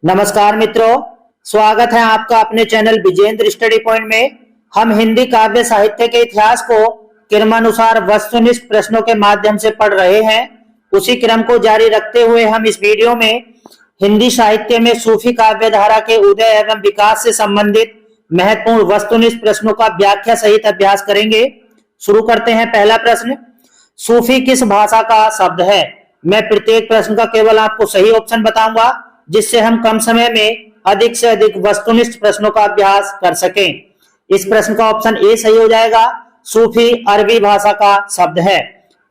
नमस्कार मित्रों, स्वागत है आपका अपने चैनल विजेंद्र स्टडी पॉइंट में। हम हिंदी काव्य साहित्य के इतिहास को क्रमानुसार वस्तुनिष्ठ प्रश्नों के माध्यम से पढ़ रहे हैं। उसी क्रम को जारी रखते हुए हम इस वीडियो में हिंदी साहित्य में सूफी काव्य धारा के उदय एवं विकास से संबंधित महत्वपूर्ण वस्तुनिष्ठ प्रश्नों का व्याख्या सहित अभ्यास करेंगे। शुरू करते हैं। पहला प्रश्न, सूफी किस भाषा का शब्द है? मैं प्रत्येक प्रश्न का केवल आपको सही ऑप्शन बताऊंगा, जिससे हम कम समय में अधिक से अधिक वस्तुनिष्ठ प्रश्नों का अभ्यास कर सकें। इस प्रश्न का ऑप्शन ए सही हो जाएगा। सूफी अरबी भाषा का शब्द है।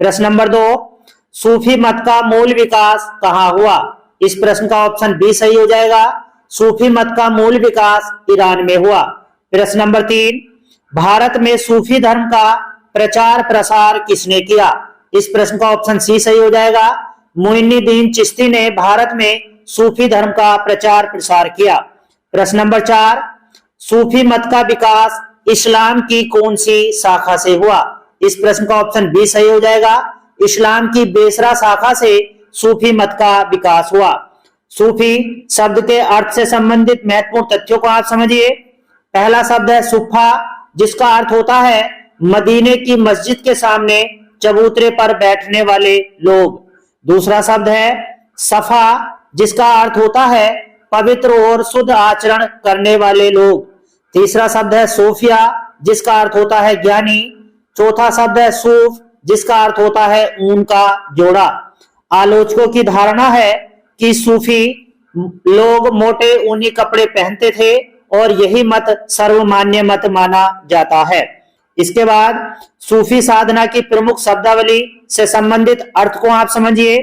प्रश्न नंबर 2, सूफी मत का मूल विकास कहाँ हुआ? इस प्रश्न का ऑप्शन बी सही हो जाएगा। सूफी मत का मूल विकास ईरान में हुआ। प्रश्न नंबर 3, भारत में सूफी धर्म का प्रचार प्रसार किसने किया? इस प्रश्न का ऑप्शन सी सही हो जाएगा। मुइनुद्दीन चिश्ती ने भारत में सूफी धर्म का प्रचार प्रसार किया। प्रश्न नंबर 4, सूफी मत का विकास इस्लाम की कौन सी शाखा से हुआ? इस प्रश्न का ऑप्शन बी सही हो जाएगा। इस्लाम की बेसरा शाखा से सूफी मत का विकास हुआ। सूफी शब्द के अर्थ से संबंधित महत्वपूर्ण तथ्यों को आप समझिए। पहला शब्द है सुफा, जिसका अर्थ होता है मदीने की मस्जिद के सामने चबूतरे पर बैठने वाले लोग। दूसरा शब्द है सफा, जिसका अर्थ होता है पवित्र और शुद्ध आचरण करने वाले लोग। तीसरा शब्द है सोफिया, जिसका अर्थ होता है ज्ञानी। चौथा शब्द है सूफ, जिसका अर्थ होता है ऊन का जोड़ा। आलोचकों की धारणा है कि सूफी लोग मोटे ऊनी कपड़े पहनते थे और यही मत सर्वमान्य मत माना जाता है। इसके बाद सूफी साधना की प्रमुख शब्दावली से संबंधित अर्थ को आप समझिए।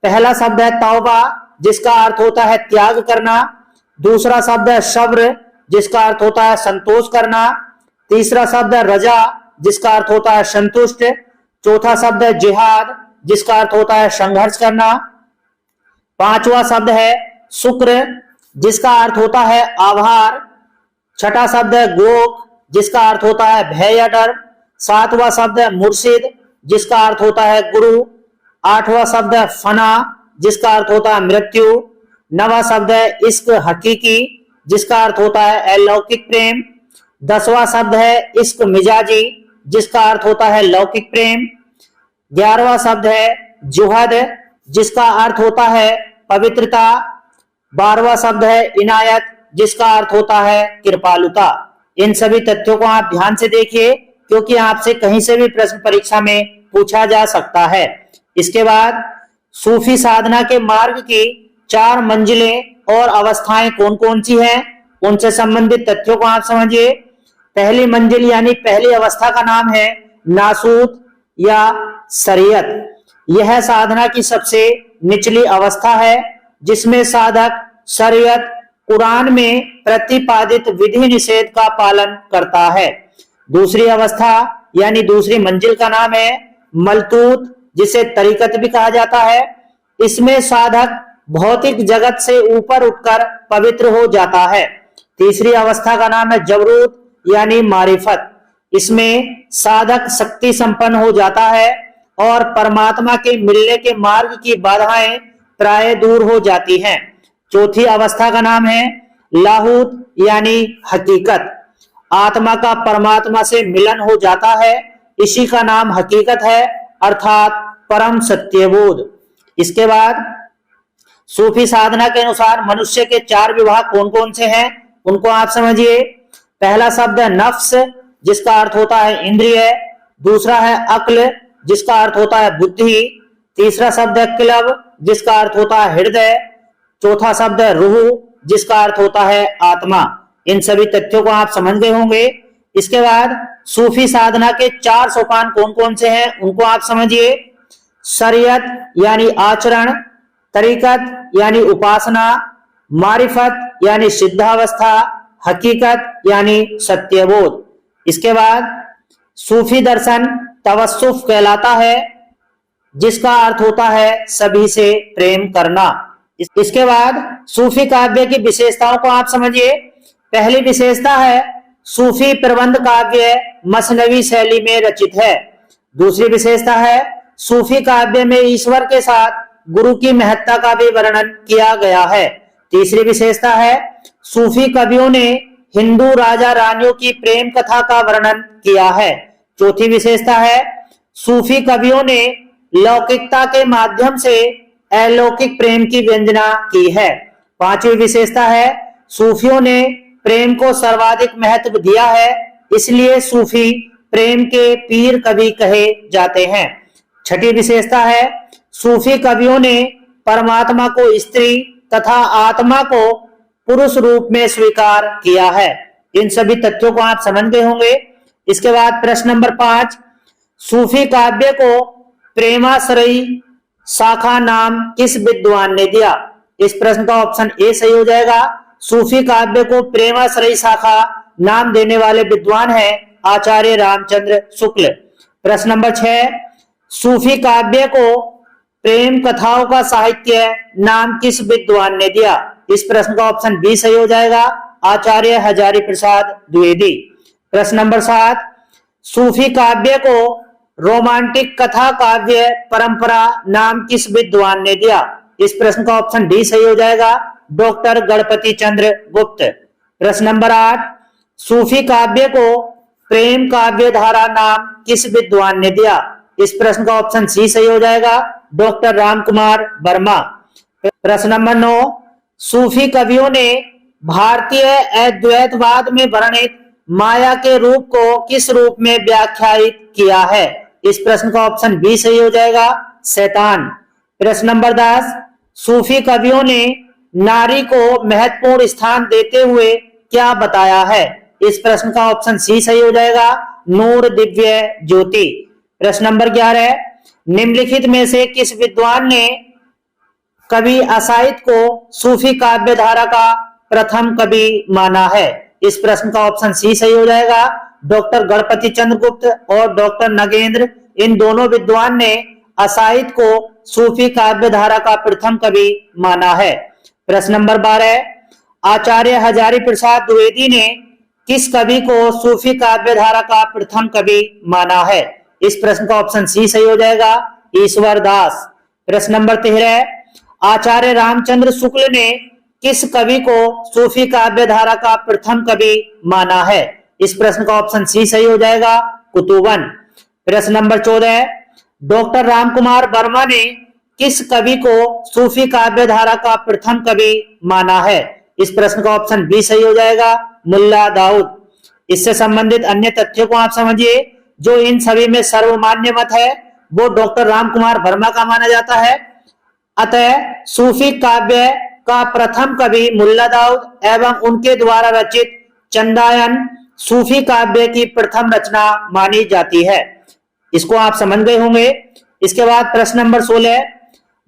पहला शब्द है तौबा, जिसका अर्थ होता है त्याग करना। दूसरा शब्द है सब्र, जिसका अर्थ होता है संतोष करना। तीसरा शब्द है रजा, जिसका अर्थ होता है संतुष्ट। चौथा शब्द है जिहाद, जिसका अर्थ होता है संघर्ष करना। पांचवा शब्द है शुक्र, जिसका अर्थ होता है आभार। छठा शब्द है गोक, जिसका अर्थ होता है भय या डर। सातवां शब्द है मुर्शिद, जिसका अर्थ होता है गुरु। आठवां शब्द है फना, जिसका अर्थ होता है मृत्यु। नवा शब्द है इश्क हकीकी, जिसका अर्थ होता है अलौकिक प्रेम। 10वां शब्द है इश्क मिजाजी, जिसका अर्थ होता है लौकिक प्रेम। 11वां शब्द है जुहद, जिसका अर्थ होता है पवित्रता। 12वां शब्द है इनायत, जिसका अर्थ होता है कृपालुता। इन सभी तथ्यों को आप ध्यान से देखिए, क्योंकि आपसे कहीं से भी प्रश्न परीक्षा में पूछा जा सकता है। इसके बाद सूफी साधना के मार्ग की 4 मंजिलें और अवस्थाएं कौन कौन सी हैं, उनसे संबंधित तथ्यों को आप समझिए। पहली मंजिल यानी पहली अवस्था का नाम है नासूत या शरीयत। यह साधना की सबसे निचली अवस्था है, जिसमें साधक शरीयत कुरान में प्रतिपादित विधि निषेध का पालन करता है। दूसरी अवस्था यानी दूसरी मंजिल का नाम है मलतूत, जिसे तरीकत भी कहा जाता है। इसमें साधक भौतिक जगत से ऊपर उठकर पवित्र हो जाता है। तीसरी अवस्था का नाम है जबरूत यानी मारिफत। इसमें साधक शक्ति संपन्न हो जाता है और परमात्मा के मिलने के मार्ग की बाधाएं प्राय दूर हो जाती हैं। चौथी अवस्था का नाम है लाहूत यानी हकीकत। आत्मा का परमात्मा से मिलन हो जाता है, इसी का नाम हकीकत है, अर्थात परम सत्यबोध। इसके बाद सूफी साधना के अनुसार मनुष्य के 4 विभाग कौन कौन से हैं, उनको आप समझिए। पहला शब्द है नफ्स, जिसका अर्थ होता है इंद्रिय। दूसरा है अक्ल, जिसका अर्थ होता है बुद्धि। तीसरा शब्द है क्लब, जिसका अर्थ होता है हृदय। चौथा शब्द है रूह, जिसका अर्थ होता है आत्मा। इन सभी तथ्यों को आप समझ गए होंगे। इसके बाद सूफी साधना के 4 सोपान कौन कौन से हैं, उनको आप समझिए। शरीयत यानी आचरण, तरीकत यानी उपासना, मारिफत यानी सिद्धावस्था, हकीकत यानी सत्यबोध। इसके बाद सूफी दर्शन तवस्सुफ कहलाता है, जिसका अर्थ होता है सभी से प्रेम करना। इसके बाद सूफी काव्य की विशेषताओं को आप समझिए। पहली विशेषता है सूफी प्रबंध काव्य मसनवी शैली में रचित है। दूसरी विशेषता है सूफी काव्य में ईश्वर के साथ गुरु की महत्ता का भी वर्णन किया गया है। तीसरी विशेषता है सूफी कवियों ने हिंदू राजा रानियों की प्रेम कथा का वर्णन किया है। चौथी विशेषता है सूफी कवियों ने लौकिकता के माध्यम से अलौकिक प्रेम की व्यंजना की है। पांचवी विशेषता है सूफियों ने प्रेम को सर्वाधिक महत्व दिया है, इसलिए सूफी प्रेम के पीर कवि कहे जाते हैं। छठी विशेषता है सूफी कवियों ने परमात्मा को स्त्री तथा आत्मा को पुरुष रूप में स्वीकार किया है। इन सभी तथ्यों को आप समझ गए होंगे। इसके बाद प्रश्न नंबर 5, सूफी काव्य को प्रेमाश्रयी शाखा नाम किस विद्वान ने दिया? इस प्रश्न का ऑप्शन ए सही हो जाएगा। सूफी काव्य को प्रेमाश्रयी शाखा नाम देने वाले विद्वान हैं आचार्य रामचंद्र शुक्ल। प्रश्न नंबर 6, सूफी काव्य को प्रेम कथाओं का साहित्य नाम किस विद्वान ने दिया? इस प्रश्न का ऑप्शन बी सही हो जाएगा, आचार्य हजारी प्रसाद द्विवेदी। प्रश्न नंबर 7, सूफी काव्य को रोमांटिक कथा काव्य परंपरा नाम किस विद्वान ने दिया? इस प्रश्न का ऑप्शन डी सही हो जाएगा, डॉक्टर गणपति चंद्र गुप्त। प्रश्न नंबर 8, सूफी काव्य को प्रेम काव्य धारा नाम किस विद्वान ने दिया? इस प्रश्न का ऑप्शन सी सही हो जाएगा, डॉक्टर रामकुमार वर्मा। प्रश्न नंबर 9, सूफी कवियों ने भारतीय अद्वैतवाद में वर्णित माया के रूप को किस रूप में व्याख्यायित किया है? इस प्रश्न का ऑप्शन बी सही हो जाएगा, शैतान। प्रश्न नंबर 10, सूफी कवियों ने नारी को महत्वपूर्ण स्थान देते हुए क्या बताया है? इस प्रश्न का ऑप्शन सी सही हो जाएगा, नूर दिव्य ज्योति। प्रश्न नंबर 11, निम्नलिखित में से किस विद्वान ने कवि असाइद को सूफी काव्य धारा का प्रथम कवि माना है? इस प्रश्न का ऑप्शन सी सही हो जाएगा, डॉक्टर गणपति चंद्र गुप्त और डॉक्टर नगेंद्र। इन दोनों विद्वान ने असाइद को सूफी काव्य धारा का प्रथम कवि माना है। प्रश्न नंबर 12, आचार्य हजारी प्रसाद द्विवेदी ने किस कवि को सूफी काव्य धारा का प्रथम कवि माना है? इस प्रश्न का ऑप्शन सी सही हो जाएगा, ईश्वर दास। प्रश्न नंबर 13, आचार्य रामचंद्र शुक्ल ने किस कवि को सूफी काव्य धारा का प्रथम कवि माना है? इस प्रश्न का ऑप्शन सी सही हो जाएगा, कुतुबन। प्रश्न नंबर 14, डॉक्टर रामकुमार वर्मा ने किस कवि को सूफी काव्य धारा का प्रथम कवि माना है? इस प्रश्न का ऑप्शन बी सही हो जाएगा, मुल्ला दाऊद। इससे संबंधित अन्य तथ्यों को आप समझिए। जो इन सभी में सर्वमान्य मत है वो डॉक्टर रामकुमार वर्मा का माना जाता है। अतः सूफी काव्य का प्रथम कवि मुल्ला दाऊद एवं उनके द्वारा रचित चंदायन सूफी काव्य की प्रथम रचना मानी जाती है। इसको आप समझ गए होंगे। इसके बाद प्रश्न नंबर 16,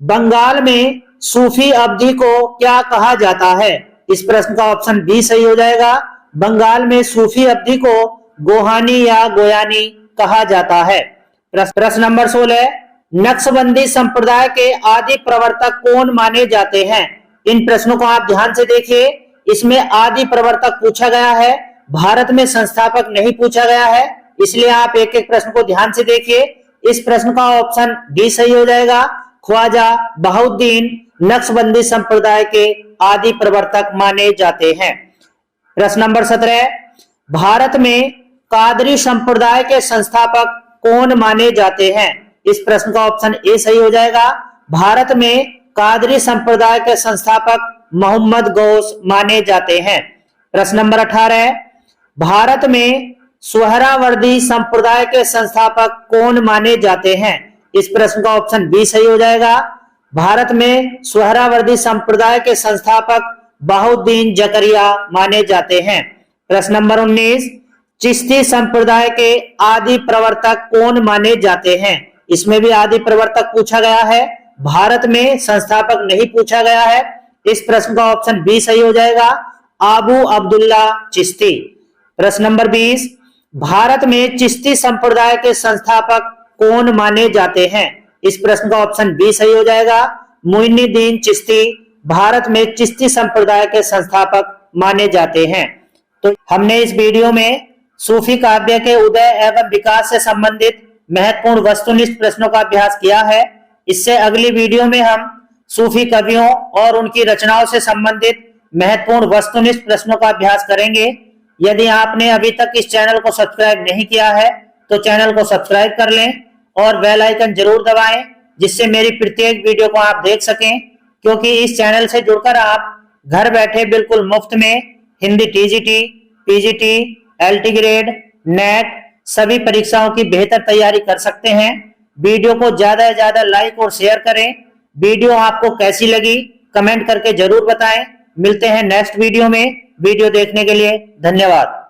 बंगाल में सूफी अवधि को क्या कहा जाता है? इस प्रश्न का ऑप्शन बी सही हो जाएगा, बंगाल में सूफी अवधि को गोहानी या गोयानी कहा जाता है। प्रश्न नंबर 16, नक्शबंदी संप्रदाय के आदि प्रवर्तक कौन माने जाते हैं? इन प्रश्नों को आप ध्यान से देखिए। इसमें आदि प्रवर्तक पूछा गया है, भारत में संस्थापक नहीं पूछा गया है, इसलिए आप एक एक प्रश्न को ध्यान से देखिए। इस प्रश्न का ऑप्शन डी सही हो जाएगा, ख्वाजा बहाउद्दीन नक्शबंदी संप्रदाय के आदि प्रवर्तक माने जाते हैं। प्रश्न नंबर 17, भारत में कादरी संप्रदाय के संस्थापक कौन माने जाते हैं? इस प्रश्न का ऑप्शन ए सही हो जाएगा, भारत में कादरी संप्रदाय के संस्थापक मोहम्मद गौस माने जाते हैं। प्रश्न नंबर 18, भारत में सुहरावर्दी संप्रदाय के संस्थापक कौन माने जाते हैं? इस प्रश्न का ऑप्शन बी सही हो जाएगा, भारत में सुहरावर्दी संप्रदाय के संस्थापक बहाउद्दीन जकरिया माने जाते हैं। प्रश्न नंबर 19, चिश्ती संप्रदाय के आदि प्रवर्तक कौन माने जाते हैं? इसमें भी आदि प्रवर्तक पूछा गया है, भारत में संस्थापक नहीं पूछा गया है। इस प्रश्न का ऑप्शन बी सही हो जाएगा, आबू अब्दुल्ला चिश्ती। प्रश्न नंबर 20, भारत में चिश्ती संप्रदाय के संस्थापक कौन माने जाते हैं? इस प्रश्न का ऑप्शन बी सही हो जाएगा, मुइनुद्दीन चिश्ती भारत में चिश्ती संप्रदाय के संस्थापक माने जाते हैं। तो हमने इस वीडियो में सूफी काव्य के उदय एवं विकास से संबंधित महत्वपूर्ण वस्तुनिष्ठ प्रश्नों का अभ्यास किया है। इससे अगली वीडियो में हम सूफी कवियों और उनकी रचनाओं से संबंधित महत्वपूर्ण वस्तुनिष्ठ प्रश्नों का अभ्यास करेंगे। यदि आपने अभी तक इस चैनल को सब्सक्राइब नहीं किया है तो चैनल को सब्सक्राइब कर लें और बेल आइकन जरूर दबाएं, जिससे मेरी प्रत्येक वीडियो को आप देख सकें, क्योंकि इस चैनल से जुड़कर आप घर बैठे बिल्कुल मुफ्त में Hindi TGT, PGT, LT grade, net सभी परीक्षाओं की बेहतर तैयारी कर सकते हैं। वीडियो को ज्यादा से ज्यादा लाइक और शेयर करें। वीडियो आपको कैसी लगी कमेंट करके जरूर बताएं। मिलते हैं नेक्स्ट वीडियो में। वीडियो देखने के लिए धन्यवाद।